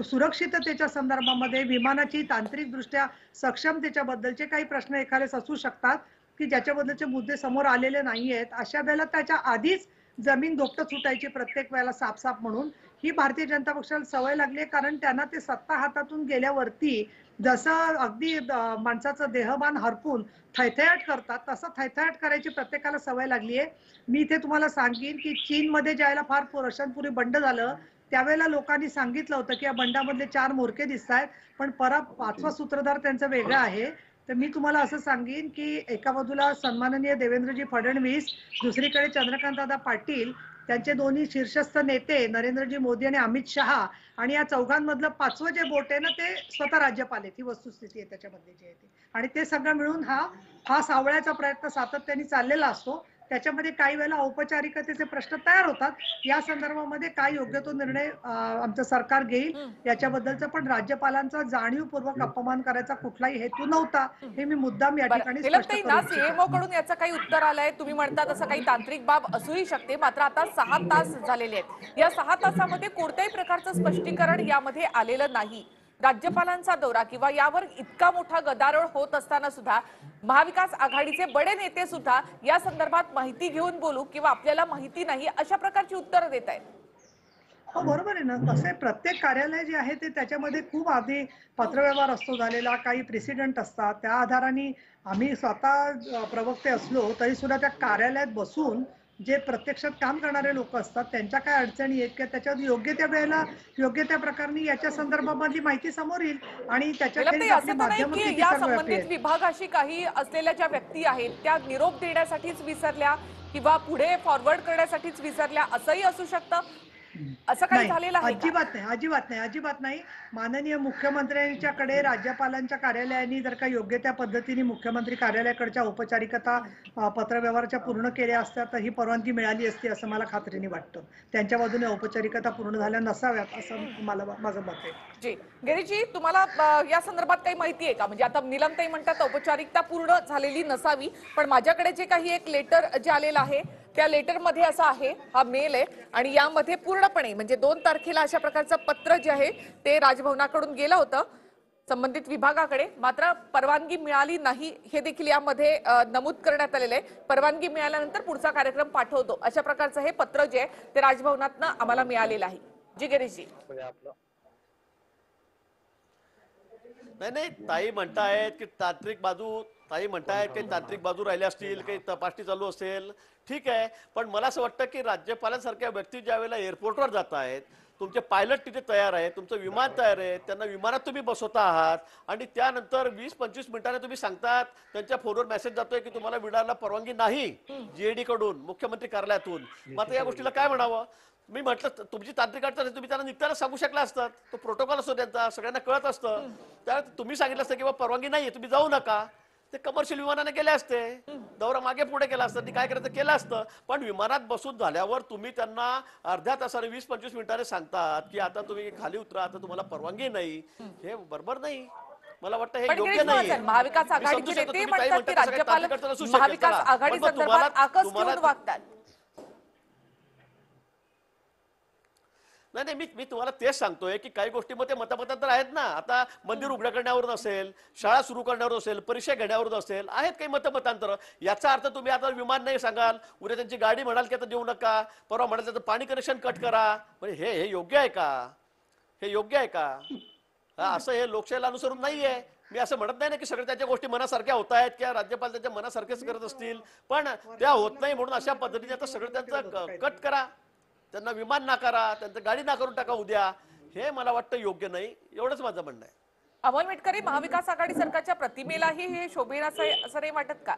सुरक्षिततेच्या संदर्भामध्ये विमानाची तांत्रिकदृष्ट्या सक्षमतेच्या बद्दलचे काही प्रश्न एखाद्यास असू शकतात की ज्याच्याबद्दलचे मुद्दे समोर आलेले नाहीयेत. अशा वेळेला त्याच्या आधीच जमीन धोपटं सुटायची प्रत्येक वेळेला साफ म्हणून, ही भारतीय जनता पक्षाला सवय लागली आहे. कारण त्यांना ते सत्ता हातातून गेल्यावरती जसं अगदी माणसाचं देहभान हरपून थैथयाट करतात, तसं थैथयाट करायची प्रत्येकाला सवय लागली आहे. मी इथे तुम्हाला सांगेन की चीनमध्ये ज्यावेळेला फार वर्षांपूर्वी बंड झालं, त्यावेळेला लोकांनी सांगितलं होतं की या बंडामधले 4 मोरके दिसत आहेत, पण परत 5वा सूत्रधार त्यांचा वेगळा आहे. तर मी तुम्हाला असं सांगेन की एका बाजूला सन्माननीय देवेंद्रजी फडणवीस, दुसरीकडे चंद्रकांतदादा पाटील, त्यांचे दोन्ही शीर्षस्थ नेते नरेंद्रजी मोदी आणि अमित शहा, आणि या चौघांमधलं 5वं जे बोट आहे ना, ते स्वतः राज्यपाल आहेत. ही वस्तुस्थिती आहे त्याच्यामध्ये जी आहे ती. आणि ते सगळं मिळून हा सावळ्याचा प्रयत्न सातत्याने चाललेला असतो. त्याच्यामध्ये काही वेळेला औपचारिकतेचे प्रश्न तयार होतात. या संदर्भामध्ये काय योग्य तो निर्णय आमचं सरकार घेईल याच्याबद्दलचा, पण राज्यपालांचा जाणीवपूर्वक अपमान करायचा कुठलाही हेतू नव्हता, हे मी मुद्दाम या ठिकाणी स्पष्ट ना, करू इच्छिते. सीएमओ कडून याचं काही उत्तर आलंय? तुम्ही म्हणता तसं काही तांत्रिक बाब असूही शकते, मात्र आता 6 तास झालेले आहेत. या 6 तासामध्ये कोणत्याही प्रकारचं स्पष्टीकरण यामध्ये आलेलं नाही. राज्यपालांचा दौरा किंवा यावर इतका मोठा गदारोळ होत असताना सुद्धा महाविकास आघाडीचे बडे नेते सुद्धा या संदर्भात माहिती घेऊन बोलू किंवा आपल्याला माहिती नाही अशा प्रकारची उत्तरं देत आहेत. हो, बरोबर आहे ना. कसं आहे, प्रत्येक कार्यालय जे आहे ते त्याच्यामध्ये खूप आधी पत्रव्यवहार असतो झालेला, काही प्रेसिडेंट असतात. त्या आधाराने आम्ही स्वतः प्रवक्ते असलो तरी सुद्धा त्या कार्यालयात बसून जे प्रत्यक्षात काम करणारे लोक असतात त्यांच्या काय अडचणी आहेत की त्याच्यात योग्य त्या वेळेला योग्य त्या प्रकारे याच्या संदर्भामधली माहिती समोर येईल आणि त्याच्याखेरीज आपली असं तर नाही माध्यमं की किती या सर्वव्यापी संबंधित आहेत. विभागाशी काही असलेल्या ज्या व्यक्ती आहेत त्या निरोप देण्यासाठीच विसरल्या किंवा पुढे फॉरवर्ड करण्यासाठीच विसरल्या, असंही असू शकतं. असं काही झालेलं आहे का? अजिबात नाही. माननीय मुख्यमंत्र्यांच्याकडे राज्यपालांच्या कार्यालयाने जर का योग्य त्या पद्धतीने मुख्यमंत्री कार्यालयाकडच्या औपचारिकता पत्रव्यवहाराच्या पूर्ण केल्या असत्या तर ही परवानगी मिळाली असती असं मला खात्रीने वाटतं. त्यांच्या बाजूने औपचारिकता पूर्ण झाल्या नसाव्यात असं माझं मत आहे. जी, गिरीजी, तुम्हाला या संदर्भात काही माहिती आहे का? म्हणजे आता नीलमताई म्हणतात औपचारिकता पूर्ण झालेली नसावी, पण माझ्याकडे जे काही एक लेटर जे आलेलं आहे त्या लेटर मध्ये असं आहे, हा मेल आहे आणि यामध्ये पूर्णपणे म्हणजे 2 तारखेला अशा प्रकारचं पत्र जे आहे ते राजभवनाकडून गेलं होतं संबंधित विभागाकडे, मात्र परवानगी मिळाली नाही हे देखील यामध्ये नमूद करण्यात आलेलं आहे. परवानगी मिळाल्यानंतर पुढचा कार्यक्रम पाठवतो अशा प्रकारचं हे पत्र जे आहे ते राजभवनातनं आम्हाला मिळालेलं आहे. जी गिरीजी. नाही, ताई म्हणतायत की तांत्रिक बाजू राहिल्या असतील, काही तपासणी चालू असेल, ठीक आहे. पण मला असं वाटतं की राज्यपालांसारख्या व्यक्ती ज्या वेळेला एअरपोर्टवर जात आहेत, तुमचे पायलट तिथे तयार आहे, तुमचं विमान तयार आहे, त्यांना विमानात तुम्ही बसवता आहात आणि त्यानंतर 20-25 मिनिटांनी तुम्ही सांगतात, त्यांच्या फोनवर मेसेज जातोय की तुम्हाला विडायला परवानगी नाही जीएडी कडून, मुख्यमंत्री कार्यालयातून. मात्र या गोष्टीला काय म्हणावं? मी म्हटलं तुमची तांत्रिक अडचण तुम्ही त्यांना निघताना सांगू शकला असतात. तो प्रोटोकॉल असतो त्यांचा, सगळ्यांना कळत असतं. त्या तुम्ही सांगितलं असतं की परवानगी नाहीये, तुम्ही जाऊ नका. ते कमर्शियल विमानाने गेले असते, दौरा मागे पुढे केला असता, काय करायचं केलं असतं. पण विमानात बसून झाल्यावर तुम्ही त्यांना अर्ध्या तासाने 20-25 मिनिटांनी सांगतात की आता तुम्ही खाली उतरा, आता तुम्हाला परवानगी नाही. हे बरोबर नाही. मला वाटतं हे योग्य नाही. महाविकास आघाडीचे नेते म्हणतात की राज्यपाल महाविकास आघाडी संदर्भात आकस ठेवून वागतात. नाही मी तुम्हाला तेच सांगतोय की काही गोष्टीमध्ये मतमतांतर आहेत ना. आता मंदिर उघडं करण्यावरून असेल, शाळा सुरू करण्यावर असेल, परीक्षा घेण्यावरून असेल, आहेत काही मतमतांतर. याचा अर्थ तुम्ही आता विमान नाही सांगाल, उद्या त्यांची गाडी म्हणाल की आता देऊ नका, परवा म्हणाल त्याचं पाणी कनेक्शन कट करा. म्हणजे हे योग्य आहे का? हे योग्य आहे का? असं हे लोकशाहीला अनुसरून नाहीये. मी असं म्हणत नाही ना की सगळ्या त्याच्या गोष्टी मनासारख्या होत आहेत किंवा राज्यपाल त्याच्या मनासारखेच करत असतील, पण त्या होत नाही म्हणून अशा पद्धतीने आता सगळं त्यांचं कट करा, त्यांना विमान नाकारा, त्यांचं गाडी नाकारून टाका उद्या. हे मला वाटतं योग्य नाही. एवढंच माझं म्हणणं आहे. अमोल मिटकरी, महाविकास आघाडी सरकारच्या प्रतिमेलाही हे शोभेन असं नाही वाटत का?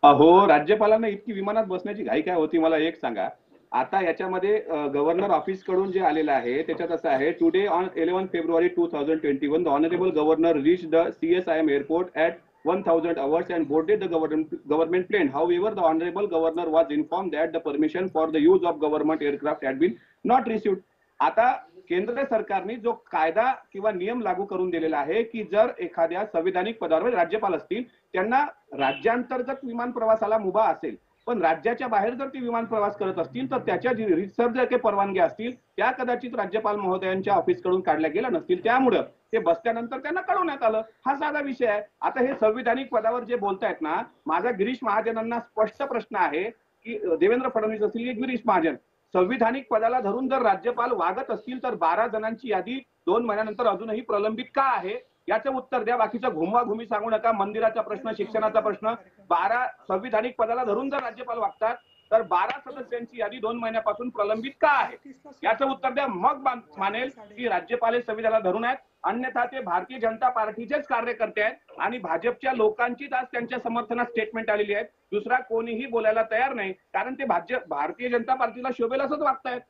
हो, राज्यपालांना इतकी विमानात बसण्याची घाई काय होती मला एक सांगा. आता याच्यामध्ये गव्हर्नर ऑफिस कडून जे आलेलं आहे त्याच्यात असं आहे, today on 11 February 2021 the honourable governor reach the CSIM airport at 1000 hours and boarded the government plane. However, the honorable governor was informed that the permission for the use of government aircraft had been not received. आता केंद्र सरकारने जो कायदा किंवा नियम लागू करून दिलेला आहे की जर एखाद्या संविधानिक पदावर राज्यपाल असतील त्यांना राज्यांतर्गत विमान प्रवासाला मुभा असेल, पण राज्याच्या बाहेर जर ते विमान प्रवास करत असतील तर त्याच्या रितसर ज्या काही परवानग्या असतील त्या कदाचित राज्यपाल महोदयांच्या ऑफिसकडून काढल्या गेल्या नसतील, त्यामुळे ते बसल्यानंतर त्यांना कळवण्यात आलं. हा साधा विषय आहे. आता हे संविधानिक पदावर जे बोलतायत ना, माझा गिरीश महाजनांना स्पष्ट प्रश्न आहे की देवेंद्र फडणवीस असतील की गिरीश महाजन, संविधानिक पदाला धरून जर राज्यपाल वागत असतील तर 12 जणांची यादी 2 महिन्यानंतर अजूनही प्रलंबित का आहे याचं उत्तर द्या. बाकीचा घुमवाघुमी सांगू नका. मंदिराचा प्रश्न, शिक्षणाचा प्रश्न, 12 संविधानिक पदाला धरून जर राज्यपाल वागतात तर 12 सदस्यांची यादी 2 महिन्यापासून प्रलंबित का आहे याचं उत्तर द्या. मग मानेल की राज्यपाल हे संविधानाला धरून आहेत. अन्यथा ते भारतीय जनता पार्टीचेच कार्यकर्ते आहेत आणि भाजपच्या लोकांचीच आज त्यांच्या समर्थनात स्टेटमेंट आलेली आहेत. दुसरा कोणीही बोलायला तयार नाही, कारण ते भारतीय जनता पार्टीला शोभेल असंच वागतायत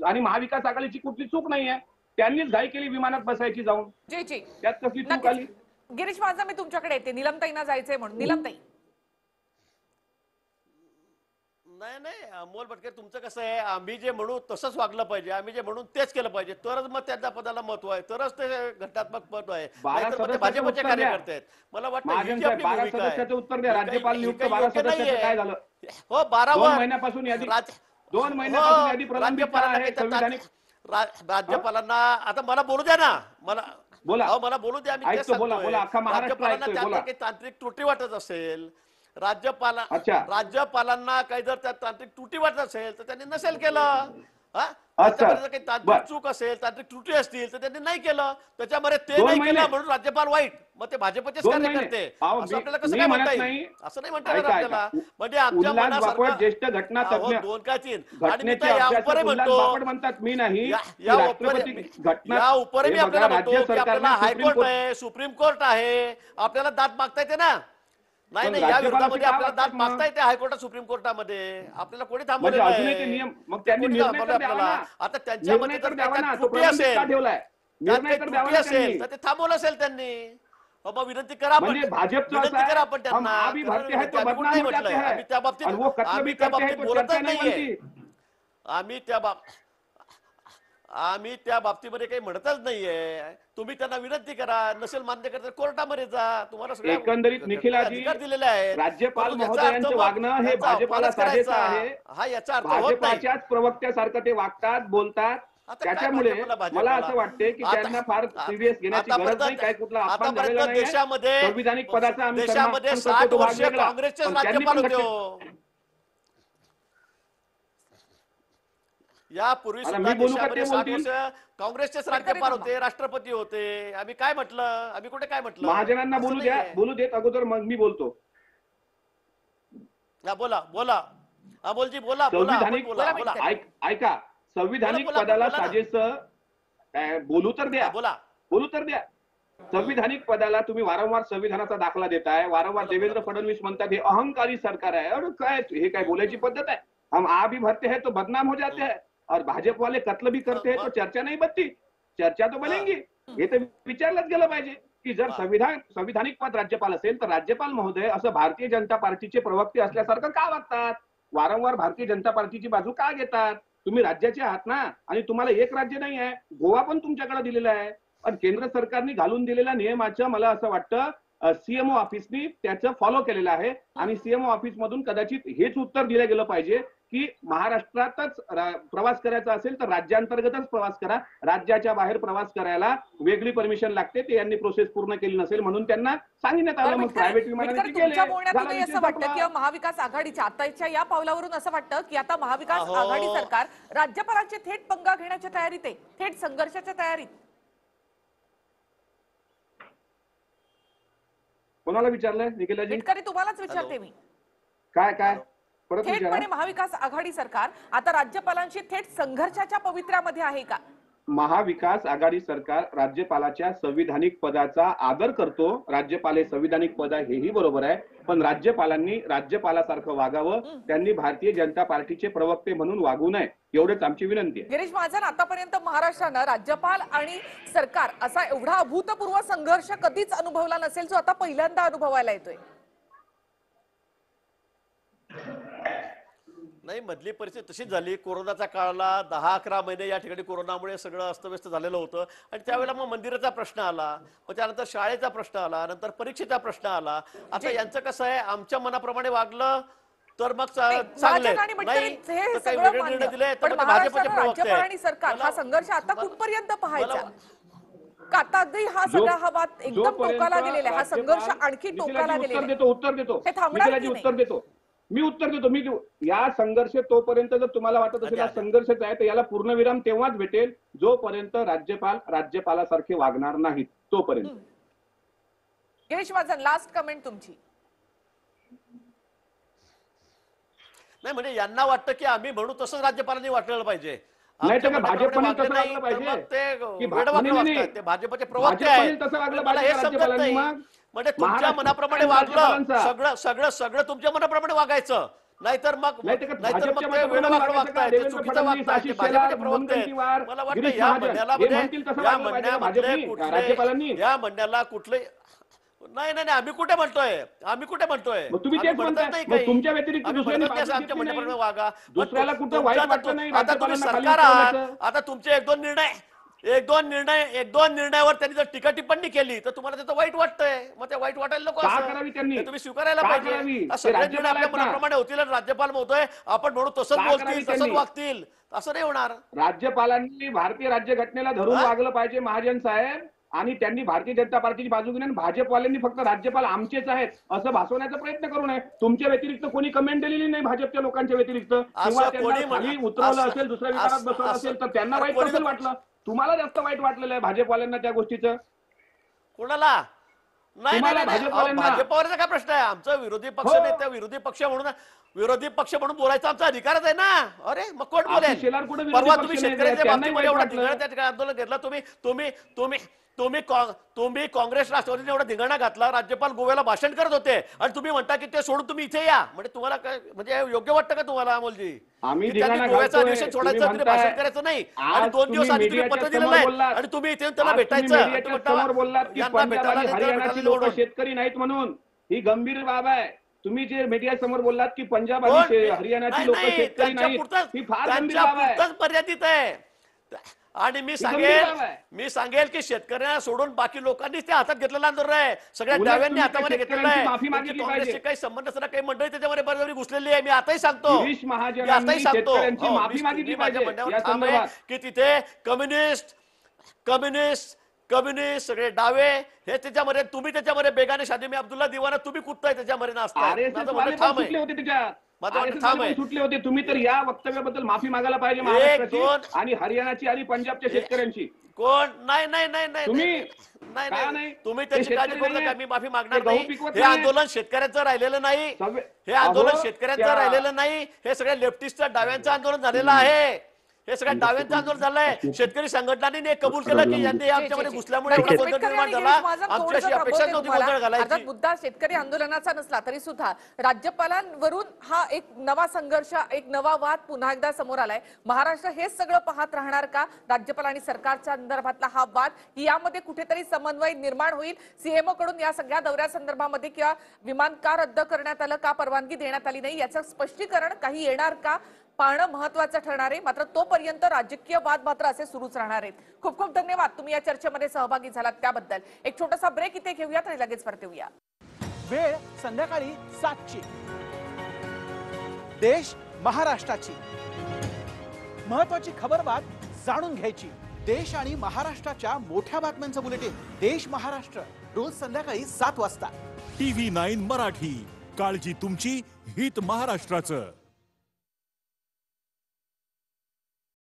आणि महाविकास आघाडीची कुठली चूक नाहीये. त्यांनीच घाई केली विमानात बसायची जाऊन. जी त्यात कसली चूक आली? गिरीश महाजन, मी तुमच्याकडे येते. निलमताईंना जायचंय म्हणून. निलमताई. नाही अमोल भटकर, तुमचं कसं आहे, आम्ही जे म्हणू तसंच वागलं पाहिजे, आम्ही जे म्हणून तेच केलं पाहिजे, तरच मग त्या पदाला महत्व आहे, तरच ते घटनात्मक पद आहे. भाजपचे कार्यकर्ते आहेत. मला वाटतं ही जी आपली भूमिका आहे, उत्तर द्या. राज्यपाल नियुक्त 12 सदस्याचं काय झालं? हो, 12 2 महिन्यापासून यादी 2 महिन्यापासून यादी प्रलंबित का आहे संविधानिक? राज्यपालांना आता मला बोलू द्या ना, बोला, मला बोलू द्या. मी तेच बोला, अख्खा महाराष्ट्र ऐकतोय, बोला. काही तांत्रिक त्रुटी वाटत असेल, राज्यपालांना काही जर त्यात तांत्रिक त्रुटी वाटत असेल तर त्यांनी नसेल केलं. काही तांत्रिक चूक असेल, तांत्रिक त्रुटी असतील तर त्यांनी नाही केलं. त्याच्यामध्ये ते नाही केलं म्हणून राज्यपाल वाईट, मग ते भाजपचेच कार्यकर्ते. असं आपल्याला कसं काय म्हणता येईल? असं नाही म्हणता येणार आपल्याला. म्हणजे आमच्या मनासारखं ज्येष्ठ घटना तज्ञ 2 का 3 आणि मी तर यावर म्हणतो, म्हणतात मी नाही, या उपरे मी आपल्याला म्हणतो की आपल्याला हायकोर्ट आहे, सुप्रीम कोर्ट आहे, आपल्याला दाद मागता येते ना. नाही या विरोधामध्ये आपल्याला दाद मागता येते हायकोर्टात, सुप्रीम कोर्टामध्ये. आपल्याला कोणी थांबवलं नाही. आता त्यांच्यामध्ये जर त्रुटी असेल तर ते थांबवलं असेल त्यांनी. बाबा विनंती करा, विनंती करा आपण त्यांना. आम्ही त्या बाबतीत बोलतच नाहीये. आम्ही त्या बाबतीमध्ये काही म्हणतच नाहीये. तुम्ही त्यांना विनंती करा, नसेल मान्य करता कोर्टामध्ये जा. तुम्हाला एकंदरीत निखिलाजी दिलेले आहे. राज्यपाल महोदयांचं वागणं हे भाजपाला साजेचं आहे. हा याचा अर्थ होत नाही. भाजपाच्याच प्रवक्त्यासारखं ते वागतात, बोलतात. त्याच्यामुळे मला असं वाटते की त्यांना फार सिरियस घेण्याची गरज नाही. काय कुठला अपमान झालेला नाही. संविधानिक पदाचा आम्ही देशामध्ये 60 वर्ष काँग्रेसचे राज्यपाल होते. यापूर्वी सुद्धा देशामध्ये 60 वर्ष काँग्रेसचेच राज्यपाल होते, राष्ट्रपती होते. आम्ही काय म्हटलं? आम्ही कुठे काय म्हटलं? महाजनांना बोलू देत अगोदर, मग मी बोलतो. बोला अमोलजी, बोला. ऐका, संविधानिक पदाला साजेसं बोलू तर द्या. संविधानिक पदाला तुम्ही वारंवार संविधानाचा दाखला देताय. वारंवार देवेंद्र फडणवीस म्हणतात हे अहंकारी सरकार आहे. अरे काय हे काय बोलायची पद्धत आहे? हम आ भी भरते हैं तो बदनाम हो जाते हैं और भाजप वाले कत्ल भी करते हैं तो चर्चा नहीं बनती. चर्चा तो बनेगी. हे तर विचारलंच गेलं पाहिजे की जर संविधानिक पद राज्यपाल असेल तर राज्यपाल महोदय असं भारतीय जनता पार्टीचे प्रवक्ते असल्यासारखं का वागतात? वारंवार भारतीय जनता पार्टीची बाजू का घेतात? तुम्ही राज्याचे आहात ना, आणि तुम्हाला एक राज्य नाही आहे, गोवा पण तुमच्याकडे दिलेला आहे. पण केंद्र सरकारने घालून दिलेल्या नियमाचं मला असं वाटतं सीएमओ ऑफिसनी त्याचं फॉलो केलेलं आहे आणि सीएमओ ऑफिस मधून कदाचित हेच उत्तर दिलं गेलं पाहिजे की महाराष्ट्रातच प्रवास करायचा असेल तर राज्यांतर्गतच प्रवास करा, राज्याच्या बाहेर प्रवास करायला वेगळी परमिशन लागते. ते यांनी प्रोसेस पूर्ण केली नसेल म्हणून त्यांना सांगण्यात आलं. मग प्रायव्हेट विमानाने ते गेले. तुमच्या बोलण्यातूनही झाला असं विषय वाटतं संपला. की महाविकास आघाडीच्या आताच्या या पावलावरून असं वाटतं की आता महाविकास आघाडी सरकार राज्यपालांचे थेट पंगा घेण्याच्या तयारीत आहे, थेट संघर्षाच्या तयारीत. कोणाला विचारलंय निखिलाजी? निटकरी तुम्हालाच विचारते मी. काय काय परत विचारा. थेटपणे महाविकास आघाडी सरकार आता राज्यपालांशी थेट संघर्षाच्या पवित्र्यामध्ये आहे का? महाविकास आघाडी सरकार राज्यपालाच्या संविधानिक पदाचा आदर करतो. राज्यपाल हे संविधानिक पद आहे हेही बरोबर आहे, पण राज्यपालांनी राज्यपालासारखं वागावं, त्यांनी भारतीय जनता पार्टीचे प्रवक्ते म्हणून वागू नये, एवढंच आमची विनंती आहे. गिरीश महाजन, आतापर्यंत महाराष्ट्रानं राज्यपाल आणि सरकार असा एवढा अभूतपूर्व संघर्ष कधीच अनुभवला नसेल, जो आता पहिल्यांदा अनुभवायला येतोय. नाही, मधली परिस्थिती तशीच झाली. कोरोनाच्या काळाला 10-11 महिने या ठिकाणी कोरोनामुळे सगळं अस्तव्यस्त झालेलं होतं आणि त्यावेळेला मग मंदिराचा प्रश्न आला, मग त्यानंतर शाळेचा प्रश्न आला, नंतर परीक्षेचा प्रश्न आला. आता यांचं कसं आहे, आमच्या मनाप्रमाणे वागलं तर मग चांगलं नाही, काही वेगळे निर्णय दिले तर भाजपचे प्रवक्ते आणि सरकार हा संघर्ष आता कुठपर्यंत पाहायचा? कातागही हा सगळा हा वाद एकदम टोकाला गेलेला आहे, हा संघर्ष आणखी टोकाला गेलेला आहे. उत्तर देतो हे थांबणार की उत्तर नाही? देतो मी उत्तर देतो मी या संघर्ष तोपर्यंत जर तुम्हाला वाटत असेल हा संघर्षच आहे तर याला पूर्णविराम तेव्हाच भेटेल जोपर्यंत राज्यपाल राज्यपालासारखे वागणार नाहीत तोपर्यंत. गिरीश महाजन, लास्ट कमेंट तुमची. नाही, म्हणजे यांना वाटतं की आम्ही म्हणू तसंच राज्यपालांनी वाटलं पाहिजे. नाही तर भाजपने तसं वागलं पाहिजे ते भाजपचे प्रवक्ते आहेत. मला हे समजत नाही, म्हणजे तुमच्या मनाप्रमाणे वागलं, सगळं तुमच्या मनाप्रमाणे वागायचं, नाहीतर मग ते वेडवाकडं वागताय, ते चुकीचं वागताय, ते भाजपचे प्रवक्ते आहेत. मला वाटतं या म्हणण्याला कुठले नाही आम्ही कुठे म्हणतोय, तुम्ही तेच म्हणताय. तुमच्या व्यतिरिक्त आमच्या म्हणण्याप्रमाणे वागा. दुसऱ्याला कुठं वाईट वाटतं नाही. आता तुम्ही सरकार आहात, आता तुमचे एक दोन निर्णयावर त्यांनी जर टीका टिप्पणी केली तर तुम्हाला त्याचं वाईट वाटतंय, मग ते वाईट वाटायला नको तुम्ही स्वीकारायला पाहिजे. सगळे निर्णय आपल्या मनाप्रमाणे होतील आणि राज्यपाल महोदय आपण म्हणू तसंच बोलतील, तसंच वागतील, असं नाही होणार. राज्यपालांनी भारतीय राज्यघटनेला धरून वागलं पाहिजे महाजन साहेब, आणि त्यांनी भारतीय जनता पार्टीची बाजू घेऊन भाजपवाल्यांनी फक्त राज्यपाल आमचेच आहेत असं भासवण्याचा प्रयत्न करू नये. तुमच्या व्यतिरिक्त कोणी कमेंट दिलेली नाही भाजपच्या लोकांच्या व्यतिरिक्त, किंवा त्यांना खाली उतरवलं असेल, दुसऱ्या विचारात बसवलं असेल तर त्यांना वाईट असेल वाटलं. तुम्हाला जास्त वाईट वाटलेलं आहे भाजपवाल्यांना त्या गोष्टीचं. कोणाला नाही, भाजपवरचा काय प्रश्न आहे? आमचा विरोधी पक्ष नेता, विरोधी पक्ष म्हणून बोलायचा आमचा अधिकारच आहे ना. अरे मग कोण बोलेल? परवा तुम्ही शेतकऱ्यांच्या बाबतीमध्ये एवढा धिंगाणा त्या ठिकाणी आंदोलन घेतलं, तुम्ही काँग्रेस राष्ट्रवादीने एवढा धिंगाणा घातला, राज्यपाल गोव्याला भाषण करत होते आणि तुम्ही म्हणता की ते सोडून तुम्ही इथे या. म्हणजे तुम्हाला काय, म्हणजे योग्य वाटतं का तुम्हाला अमोलजी? गोव्याचं अधिवेशन सोडायचं, तिथे भाषण करायचं नाही आणि 2 दिवस आधी तुम्ही पत्र दिलेलं आहे आणि तुम्ही इथे त्याला भेटायचं. बोललात की पंजाब हरियाणाची लोक शेतकरी नाहीत म्हणून, ही गंभीर बाब आहे. तुम्ही जे मीडिया समोर बोललात की पंजाब आणि हरियाणाची लोक शेतकरी नाहीत, ही फार गंभीर बाब आहे, मर्यादित आहे. आणि मी सांगेल की शेतकऱ्यांना सोडून बाकी लोकांनीच ते हातात घेतलेलं आंदोलन आहे, सगळ्या डाव्यांनी हातामध्ये घेतलेलं आहे. काँग्रेसशी काही संबंध असताना काही मंडळी त्याच्यामध्ये बऱ्याच घुसलेली आहे. मी आताही सांगतो की तिथे कम्युनिस्ट सगळे डावे हे त्याच्यामध्ये, तुम्ही त्याच्यामध्ये बेगाने शादी मी अब्दुल्ला दिवाना तुम्ही कुठताय त्याच्यामध्ये सुटले होते तुम्ही. तर या वक्तव्याबद्दल माफी मागायला पाहिजे महाराष्ट्राची आणि हरियाणाची आणि पंजाबच्या शेतकऱ्यांची. कोण तुम्ही त्याची काळजी करू नका, मी माफी मागणार नाही. हे आंदोलन शेतकऱ्यांचं राहिलेलं नाही, हे सगळ्या लेफ्टिस्टच्या डाव्यांचं आंदोलन झालेलं आहे. हे सगळ्या डाव्यांचं आंदोलन झालंय. शेतकरी संघटनांनी कबूल केलं की यांनी आमच्यामध्ये घुसल्यामुळे निर्माण झाला. आमच्याशी अपेक्षा नव्हती गोंधळ घालायची. मुद्दा शेतकरी आंदोलनाचा नसला तरी सुद्धा राज्यपालांवरून हा एक नवा संघर्ष, एक नवा वाद पुन्हा एकदा समोर आलाय. महाराष्ट्र हेच सगळं पाहत राहणार का? राज्यपाल आणि सरकारच्या संदर्भातला हा वाद, यामध्ये कुठेतरी समन्वय निर्माण होईल? सीएमओ कडून या सगळ्या दौऱ्यासंदर्भामध्ये किंवा विमान का रद्द करण्यात आलं, का परवानगी देण्यात आली नाही, याचं स्पष्टीकरण काही येणार का? पाहणं महत्वाचं ठरणार आहे. मात्र तोपर्यंत राजकीय वाद मात्र असे सुरूच राहणार आहेत. खूप खूप धन्यवाद तुम्ही या चर्चेमध्ये सहभागी झालात त्याबद्दल. एक छोटासा ब्रेक इथे घेऊयात आणि लगेच परत येऊया. वेळ संध्याकाळी 7ची. देश महाराष्ट्राची महत्वाची खबरबात जाणून घ्यायची. देश आणि महाराष्ट्राच्या मोठ्या बातम्यांचं बुलेटिन देश महाराष्ट्र रोज संध्याकाळी 7 वाजता. TV9 मराठी, काळजी तुमची, हित महाराष्ट्राचं.